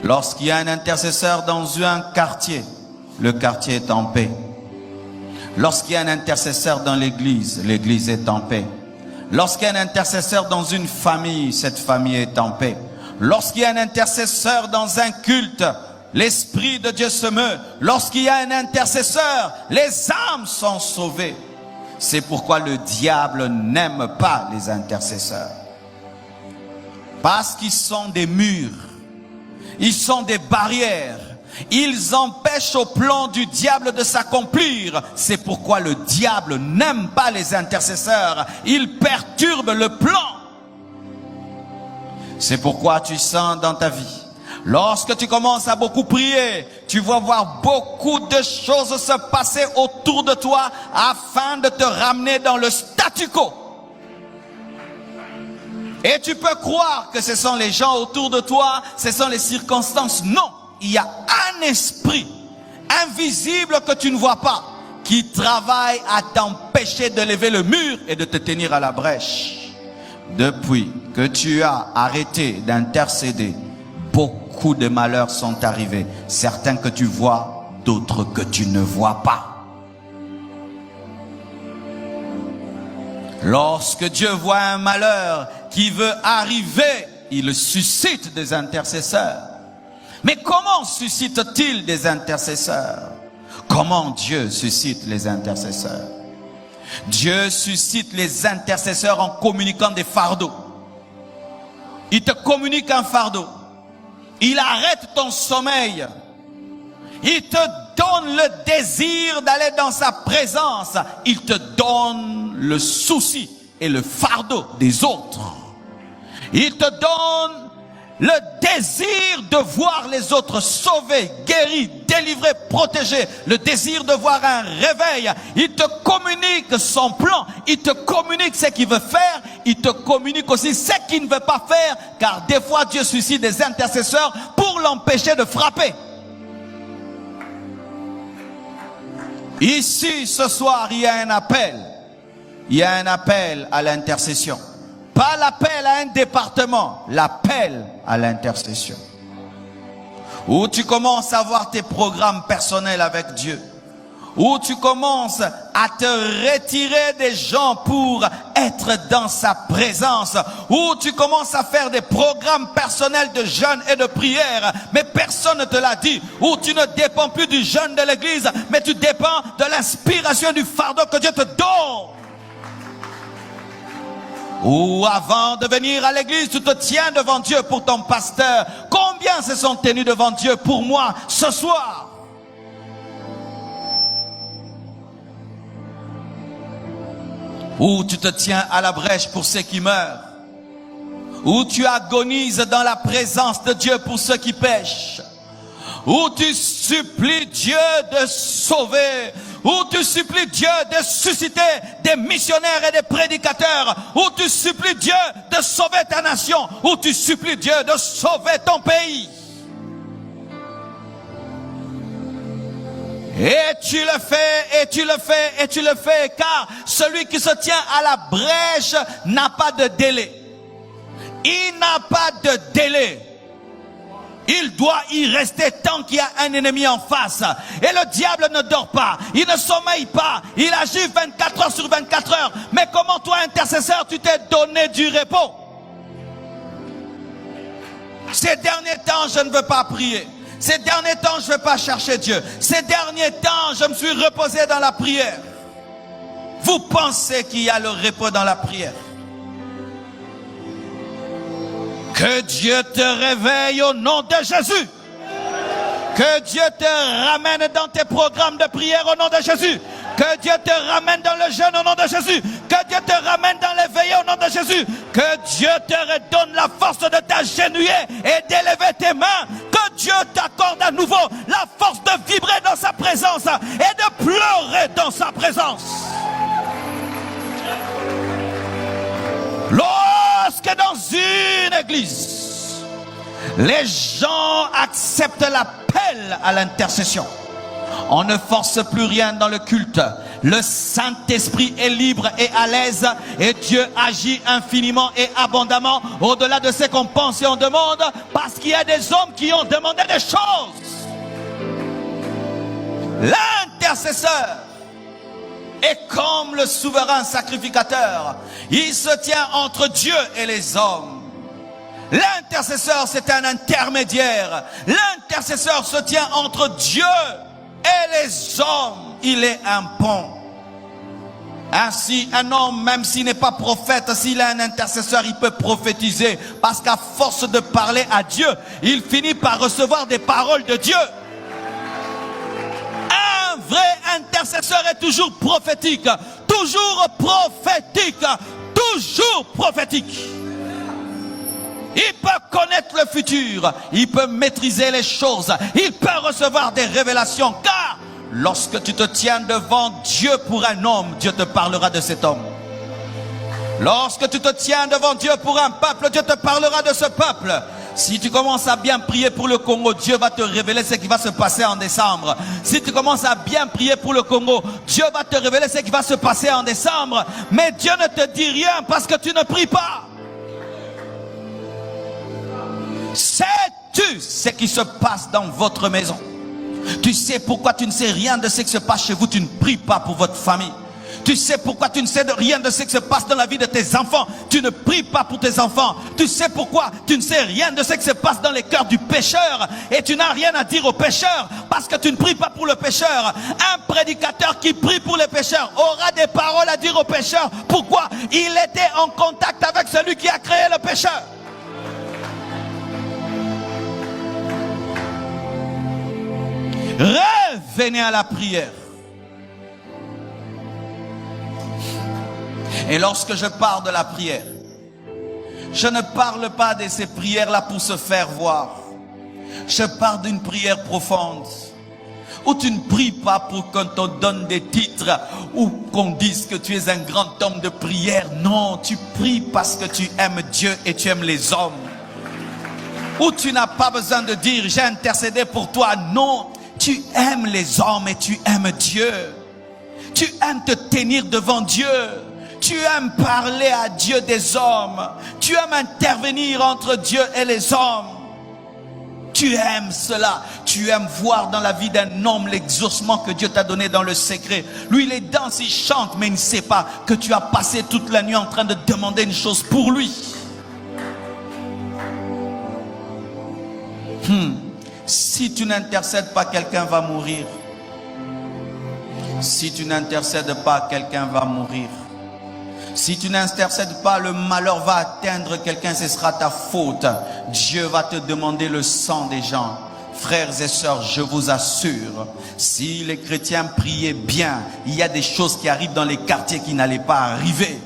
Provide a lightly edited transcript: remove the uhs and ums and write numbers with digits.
Lorsqu'il y a un intercesseur dans un quartier, le quartier est en paix. Lorsqu'il y a un intercesseur dans l'église, l'église est en paix. Lorsqu'il y a un intercesseur dans une famille, cette famille est en paix. Lorsqu'il y a un intercesseur dans un culte, l'Esprit de Dieu se meut. Lorsqu'il y a un intercesseur, les âmes sont sauvées. C'est pourquoi le diable n'aime pas les intercesseurs. Parce qu'ils sont des murs, ils sont des barrières. Ils empêchent au plan du diable de s'accomplir. C'est pourquoi le diable n'aime pas les intercesseurs. Il perturbe le plan. C'est pourquoi tu sens dans ta vie, lorsque tu commences à beaucoup prier, tu vas voir beaucoup de choses se passer autour de toi afin de te ramener dans le statu quo. Et tu peux croire que ce sont les gens autour de toi, ce sont les circonstances. Non, il y a un esprit invisible que tu ne vois pas qui travaille à t'empêcher de lever le mur et de te tenir à la brèche. Depuis que tu as arrêté d'intercéder, beaucoup de malheurs sont arrivés. Certains que tu vois, d'autres que tu ne vois pas. Lorsque Dieu voit un malheur qui veut arriver, il suscite des intercesseurs. Mais comment suscite-t-il des intercesseurs? Comment Dieu suscite les intercesseurs? Dieu suscite les intercesseurs en communiquant des fardeaux. Il te communique un fardeau. Il arrête ton sommeil. Il te donne le désir d'aller dans sa présence. Il te donne le souci et le fardeau des autres. Il te donne le désir de voir les autres sauvés, guéris, délivrés, protégés. Le désir de voir un réveil. Il te communique son plan. Il te communique ce qu'il veut faire. Il te communique aussi ce qu'il ne veut pas faire. Car des fois, Dieu suscite des intercesseurs pour l'empêcher de frapper. Ici, ce soir, il y a un appel. Il y a un appel à l'intercession. Pas l'appel à un département, l'appel à l'intercession. Où tu commences à voir tes programmes personnels avec Dieu. Où tu commences à te retirer des gens pour être dans sa présence. Où tu commences à faire des programmes personnels de jeûne et de prière. Mais personne ne te l'a dit. Où tu ne dépends plus du jeûne de l'église, mais tu dépends de l'inspiration du fardeau que Dieu te donne. Ou avant de venir à l'église, tu te tiens devant Dieu pour ton pasteur. Combien se sont tenus devant Dieu pour moi ce soir? Ou tu te tiens à la brèche pour ceux qui meurent. Ou tu agonises dans la présence de Dieu pour ceux qui pêchent. Où tu supplies Dieu de sauver. Où tu supplies Dieu de susciter des missionnaires et des prédicateurs. Où tu supplies Dieu de sauver ta nation. Où tu supplies Dieu de sauver ton pays. Et tu le fais, et tu le fais, et tu le fais. Car celui qui se tient à la brèche n'a pas de délai. Il n'a pas de délai. Il doit y rester tant qu'il y a un ennemi en face. Et le diable ne dort pas. Il ne sommeille pas. Il agit 24 heures sur 24 heures. Mais comment toi, intercesseur, tu t'es donné du repos? Ces derniers temps, je ne veux pas prier. Ces derniers temps, je ne veux pas chercher Dieu. Ces derniers temps, je me suis reposé dans la prière. Vous pensez qu'il y a le repos dans la prière? Que Dieu te réveille au nom de Jésus. Que Dieu te ramène dans tes programmes de prière au nom de Jésus. Que Dieu te ramène dans le jeûne au nom de Jésus. Que Dieu te ramène dans l'éveil au nom de Jésus. Que Dieu te redonne la force de t'agenouiller et d'élever tes mains. Que Dieu t'accorde à nouveau la force de vibrer dans sa présence et de pleurer dans sa présence. Lorsque dans une église, les gens acceptent l'appel à l'intercession, on ne force plus rien dans le culte. Le Saint-Esprit est libre et à l'aise et Dieu agit infiniment et abondamment au-delà de ce qu'on pense et on demande, parce qu'il y a des hommes qui ont demandé des choses. L'intercesseur est comme le souverain sacrificateur. Il se tient entre Dieu et les hommes. L'intercesseur, c'est un intermédiaire. L'intercesseur se tient entre Dieu et les hommes. Il est un pont. Ainsi, un homme, même s'il n'est pas prophète, s'il a un intercesseur, il peut prophétiser. Parce qu'à force de parler à Dieu, il finit par recevoir des paroles de Dieu. Un vrai intercesseur est toujours prophétique. Toujours prophétique. Toujours prophétique. Il peut connaître le futur. Il peut maîtriser les choses. Il peut recevoir des révélations. Car lorsque tu te tiens devant Dieu pour un homme, Dieu te parlera de cet homme. Lorsque tu te tiens devant Dieu pour un peuple, Dieu te parlera de ce peuple. Si tu commences à bien prier pour le Congo, Dieu va te révéler ce qui va se passer en décembre. Si tu commences à bien prier pour le Congo, Dieu va te révéler ce qui va se passer en décembre. Mais Dieu ne te dit rien parce que tu ne pries pas. Sais-tu ce qui se passe dans votre maison? Tu sais pourquoi tu ne sais rien de ce qui se passe chez vous? Tu ne pries pas pour votre famille. Tu sais pourquoi tu ne sais rien de ce qui se passe dans la vie de tes enfants? Tu ne pries pas pour tes enfants. Tu sais pourquoi tu ne sais rien de ce qui se passe dans les cœurs du pécheur? Et tu n'as rien à dire au pécheur parce que tu ne pries pas pour le pécheur. Un prédicateur qui prie pour les pécheurs aura des paroles à dire au pécheur. Pourquoi? Il était en contact avec celui qui a créé le pécheur. Revenez à la prière. Et lorsque je parle de la prière, je ne parle pas de ces prières-là pour se faire voir. Je parle d'une prière profonde, où tu ne pries pas pour qu'on te donne des titres, ou qu'on dise que tu es un grand homme de prière. Non, tu pries parce que tu aimes Dieu et tu aimes les hommes. Où tu n'as pas besoin de dire, j'ai intercédé pour toi. Non. Tu aimes les hommes et tu aimes Dieu. Tu aimes te tenir devant Dieu. Tu aimes parler à Dieu des hommes. Tu aimes intervenir entre Dieu et les hommes. Tu aimes cela. Tu aimes voir dans la vie d'un homme l'exaucement que Dieu t'a donné dans le secret. Lui, il est danse, il chante, mais il ne sait pas que tu as passé toute la nuit en train de demander une chose pour lui. Si tu n'intercèdes pas, quelqu'un va mourir. Si tu n'intercèdes pas, quelqu'un va mourir. Si tu n'intercèdes pas, le malheur va atteindre quelqu'un, ce sera ta faute. Dieu va te demander le sang des gens. Frères et sœurs, je vous assure, si les chrétiens priaient bien, il y a des choses qui arrivent dans les quartiers qui n'allaient pas arriver.